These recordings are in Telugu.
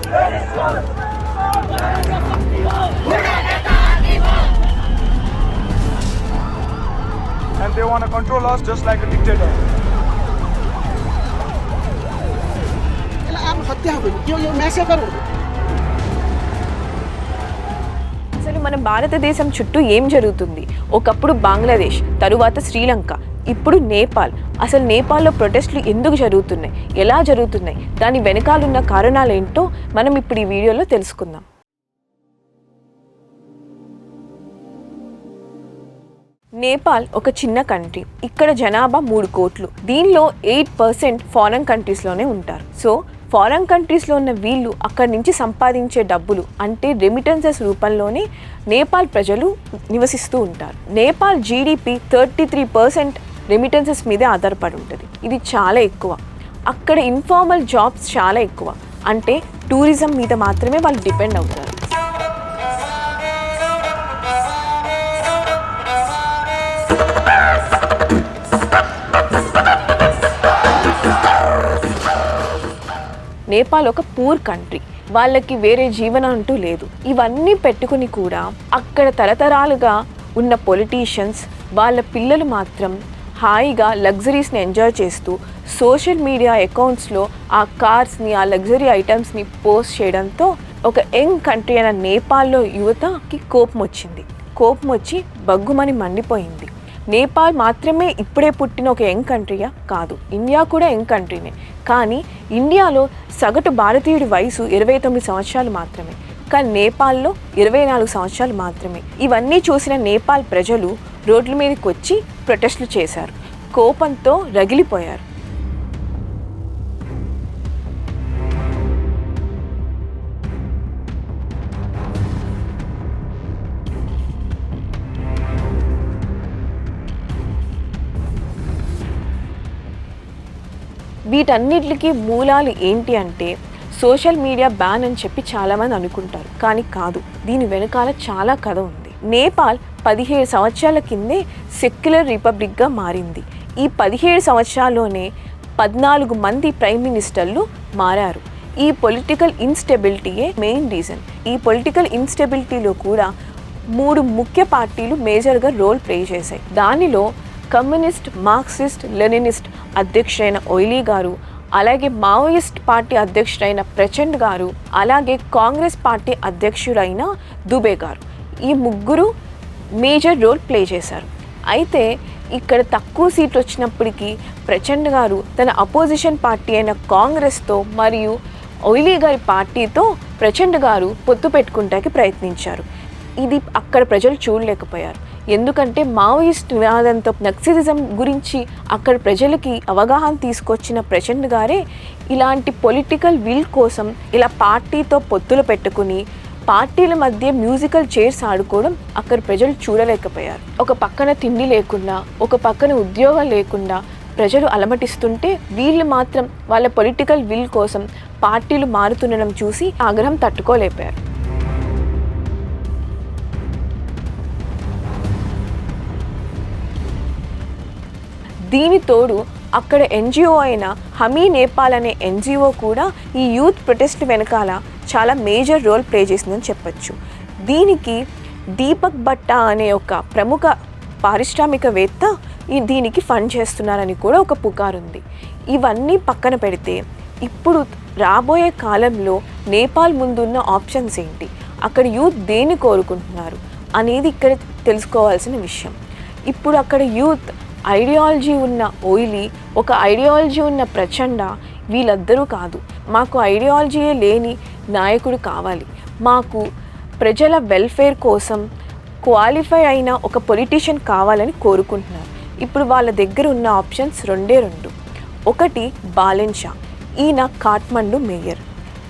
And they want to control us just like a dictator. అసలు మన భారతదేశం చుట్టూ ఏం జరుగుతుంది? ఒకప్పుడు బంగ్లాదేశ్, తరువాత శ్రీలంక, ఇప్పుడు నేపాల్. అసలు నేపాల్లో ప్రొటెస్టులు ఎందుకు జరుగుతున్నాయి, ఎలా జరుగుతున్నాయి, దాని వెనకాలన్న కారణాలు ఏంటో మనం ఇప్పుడు ఈ వీడియోలో తెలుసుకుందాం. నేపాల్ ఒక చిన్న కంట్రీ. ఇక్కడ జనాభా 3 కోట్లు. దీనిలో 8% ఫారెన్ కంట్రీస్లోనే ఉంటారు. సో ఫారెన్ కంట్రీస్లో ఉన్న వీళ్ళు అక్కడి నుంచి సంపాదించే డబ్బులు అంటే రెమిటెన్సెస్ రూపంలోనే నేపాల్ ప్రజలు నివసిస్తూ ఉంటారు. నేపాల్ జీడిపి 33% రెమిటెన్సెస్ మీదే ఆధారపడి ఉంటుంది. ఇది చాలా ఎక్కువ. అక్కడ ఇన్ఫార్మల్ జాబ్స్ చాలా ఎక్కువ. అంటే టూరిజం మీద మాత్రమే వాళ్ళు డిపెండ్ అవుతారు. నేపాల్ ఒక పూర్ కంట్రీ. వాళ్ళకి వేరే జీవనం అంటూ లేదు. ఇవన్నీ పెట్టుకుని కూడా అక్కడ తరతరాలుగా ఉన్న పొలిటీషియన్స్ వాళ్ళ పిల్లలు మాత్రం హాయిగా లగ్జరీస్ని ఎంజాయ్ చేస్తూ సోషల్ మీడియా అకౌంట్స్లో ఆ కార్స్ని, ఆ లగ్జరీ ఐటమ్స్ని పోస్ట్ చేయడంతో ఒక యంగ్ కంట్రీ అయిన నేపాల్లో యువతకి కోపం వచ్చింది. కోపం వచ్చి బగ్గుమని మండిపోయింది. నేపాల్ మాత్రమే ఇప్పుడే పుట్టిన ఒక యంగ్ కంట్రీయా? కాదు. ఇండియా కూడా యంగ్ కంట్రీనే. కానీ ఇండియాలో సగటు భారతీయుడి వయసు 29 సంవత్సరాలు మాత్రమే. కానీ నేపాల్లో 24 సంవత్సరాలు మాత్రమే. ఇవన్నీ చూసిన నేపాల్ ప్రజలు రోడ్ల మీదకి వచ్చి ప్రొటెస్టులు చేశారు. కోపంతో రగిలిపోయారు. వీటన్నిటికీ మూలాలు ఏంటి అంటే సోషల్ మీడియా బ్యాన్ అని చెప్పి చాలామంది అనుకుంటారు. కానీ కాదు. దీని వెనకాల చాలా కథ ఉంది. నేపాల్ 17 సంవత్సరాల కిందే సెక్యులర్ రిపబ్లిక్గా మారింది. ఈ 17 సంవత్సరాల్లోనే 14 మంది ప్రైమ్ మినిస్టర్లు మారారు. ఈ పొలిటికల్ ఇన్స్టెబిలిటీయే మెయిన్ రీజన్. ఈ పొలిటికల్ ఇన్స్టెబిలిటీలో కూడా 3 ముఖ్య పార్టీలు మేజర్గా రోల్ ప్లే చేశాయి. దానిలో కమ్యూనిస్ట్, మార్క్సిస్ట్, లెనినిస్ట్ అధ్యక్షుడైన ఓయిలీ గారు, అలాగే మావోయిస్ట్ పార్టీ అధ్యక్షుడైన ప్రచండ్ గారు, అలాగే కాంగ్రెస్ పార్టీ అధ్యక్షుడైన దుబే గారు, ఈ ముగ్గురు మేజర్ రోల్ ప్లే చేశారు. అయితే ఇక్కడ తక్కువ సీట్లు వచ్చినప్పటికీ ప్రచండ్ గారు తన అపోజిషన్ పార్టీ అయిన కాంగ్రెస్తో మరియు ఓయిలీ గారి పార్టీతో ప్రచండ్ గారు పొత్తు పెట్టుకుంటానికి ప్రయత్నించారు. ఇది అక్కడ ప్రజలు చూడలేకపోయారు. ఎందుకంటే మావోయిస్ట్ నినాదంతో నక్సలిజం గురించి అక్కడ ప్రజలకి అవగాహన తీసుకొచ్చిన ప్రచండ్ గారే ఇలాంటి పొలిటికల్ విల్ కోసం ఇలా పార్టీతో పొత్తులు పెట్టుకుని పార్టీల మధ్య మ్యూజికల్ చైర్స్ ఆడుకోవడం అక్కడ ప్రజలు చూడలేకపోయారు. ఒక పక్కన తిండి లేకుండా, ఒక పక్కన ఉద్యోగం లేకుండా ప్రజలు అలమటిస్తుంటే వీళ్ళు మాత్రం వాళ్ళ పొలిటికల్ విల్ కోసం పార్టీలు మారుతుండడం చూసి ఆగ్రహం తట్టుకోలేకపోయారు. దీని తోడు అక్కడ ఎన్జిఓ అయిన హమీ నేపాల్ అనే ఎన్జిఓ కూడా ఈ యూత్ ప్రొటెస్ట్ వెనకాల చాలా మేజర్ రోల్ ప్లే చేసిందని చెప్పచ్చు. దీనికి దీపక్ భట్టా అనే ఒక ప్రముఖ పారిశ్రామికవేత్త దీనికి ఫండ్ చేస్తున్నారని కూడా ఒక పుకారుంది. ఇవన్నీ పక్కన పెడితే ఇప్పుడు రాబోయే కాలంలో నేపాల్ ముందున్న ఆప్షన్స్ ఏంటి, అక్కడ యూత్ దేన్ని కోరుకుంటున్నారు అనేది ఇక్కడ తెలుసుకోవాల్సిన విషయం. ఇప్పుడు అక్కడ యూత్ ఐడియాలజీ ఉన్న ఓయిలీ, ఒక ఐడియాలజీ ఉన్న ప్రచండ, వీళ్ళందరూ కాదు, మాకు ఐడియాలజీయే లేని నాయకుడు కావాలి, మాకు ప్రజల వెల్ఫేర్ కోసం క్వాలిఫై అయిన ఒక పొలిటీషియన్ కావాలని కోరుకుంటున్నారు. ఇప్పుడు వాళ్ళ దగ్గర ఉన్న ఆప్షన్స్ రెండే. ఒకటి బాలెన్ షా. ఈయన కాఠ్మండు మేయర్.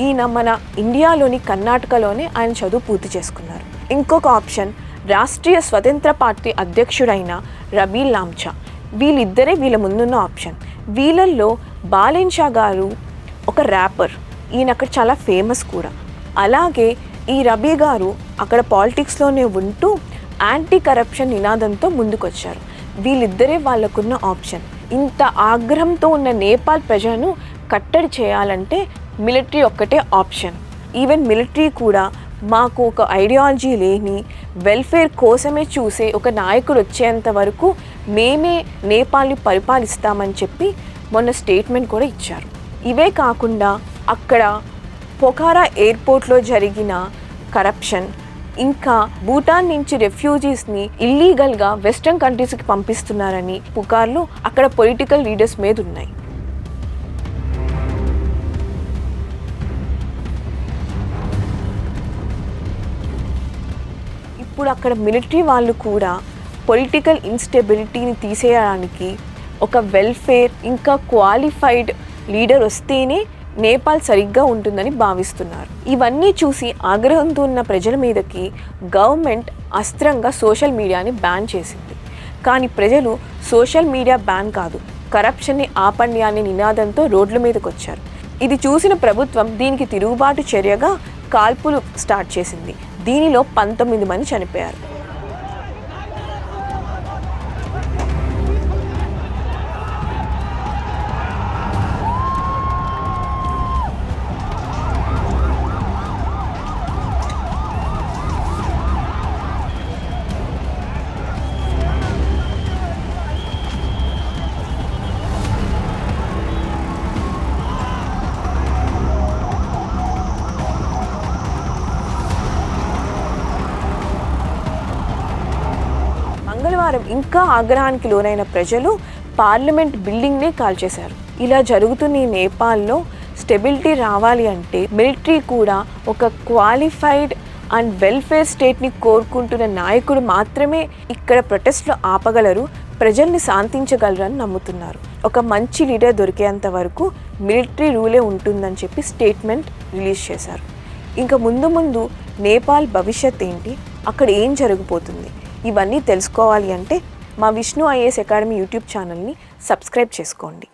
ఈయన మన ఇండియాలోని కర్ణాటకలోనే ఆయన చదువు పూర్తి చేసుకున్నారు. ఇంకొక ఆప్షన్ రాష్ట్రీయ స్వతంత్ర పార్టీ అధ్యక్షుడైన రబీ లాంఛా. వీళ్ళిద్దరే వీళ్ళ ముందున్న ఆప్షన్. వీళ్ళల్లో బాలెన్ షా గారు ఒక ర్యాపర్. ఈయన అక్కడ చాలా ఫేమస్ కూడా. అలాగే ఈ రబీ గారు అక్కడ పాలిటిక్స్లోనే ఉంటూ యాంటీ కరప్షన్ నినాదంతో ముందుకొచ్చారు. వీళ్ళిద్దరే వాళ్ళకున్న ఆప్షన్. ఇంత ఆగ్రహంతో ఉన్న నేపాల్ ప్రజలను కట్టడి చేయాలంటే మిలిటరీ ఒక్కటే ఆప్షన్. ఈవెన్ మిలిటరీ కూడా మాకు ఒక ఐడియాలజీ లేని వెల్ఫేర్ కోసమే చూసే ఒక నాయకుడు వచ్చేంత వరకు మేమే నేపాల్ని పరిపాలిస్తామని చెప్పి మొన్న స్టేట్మెంట్ కూడా ఇచ్చారు. ఇవే కాకుండా అక్కడ పొఖారా ఎయిర్పోర్ట్లో జరిగిన కరప్షన్, ఇంకా భూటాన్ నుంచి రెఫ్యూజీస్ని ఇల్లీగల్గా వెస్ట్రన్ కంట్రీస్కి పంపిస్తున్నారని పుకార్లు అక్కడ పొలిటికల్ లీడర్స్ మీద ఉన్నాయి. ఇప్పుడు అక్కడ మిలిటరీ వాళ్ళు కూడా పొలిటికల్ ఇన్స్టెబిలిటీని తీసేయడానికి ఒక వెల్ఫేర్ ఇంకా క్వాలిఫైడ్ లీడర్ వస్తేనే నేపాల్ సరిగ్గా ఉంటుందని భావిస్తున్నారు. ఇవన్నీ చూసి ఆగ్రహంతో ఉన్న ప్రజల మీదకి గవర్నమెంట్ అస్త్రంగా సోషల్ మీడియాని బ్యాన్ చేసింది. కానీ ప్రజలు సోషల్ మీడియా బ్యాన్ కాదు, కరప్షన్ని ఆపండి అనే నినాదంతో రోడ్ల మీదకి వచ్చారు. ఇది చూసిన ప్రభుత్వం దీనికి తిరుగుబాటు చర్యగా కాల్పులు స్టార్ట్ చేసింది. దీనిలో 19 మంది చనిపోయారు. మంగళవారం ఇంకా ఆగ్రహానికి లోనైన ప్రజలు పార్లమెంట్ బిల్డింగ్నే కాల్చేశారు. ఇలా జరుగుతున్న ఈ నేపాల్లో స్టెబిలిటీ రావాలి అంటే మిలిటరీ కూడా ఒక క్వాలిఫైడ్ అండ్ వెల్ఫేర్ స్టేట్ని కోరుకుంటున్న నాయకుడు మాత్రమే ఇక్కడ ప్రొటెస్ట్లు ఆపగలరు, ప్రజల్ని శాంతించగలరు అని నమ్ముతున్నారు. ఒక మంచి లీడర్ దొరికేంత వరకు మిలిటరీ రూలే ఉంటుందని చెప్పి స్టేట్మెంట్ రిలీజ్ చేశారు. ఇంకా ముందు నేపాల్ భవిష్యత్ ఏంటి, అక్కడ ఏం జరగబోతుంది, ఇవన్నీ తెలుసుకోవాలి అంటే మా విష్ణు ఐఏఎస్ అకాడమీ యూట్యూబ్ ఛానల్ని సబ్స్క్రైబ్ చేసుకోండి.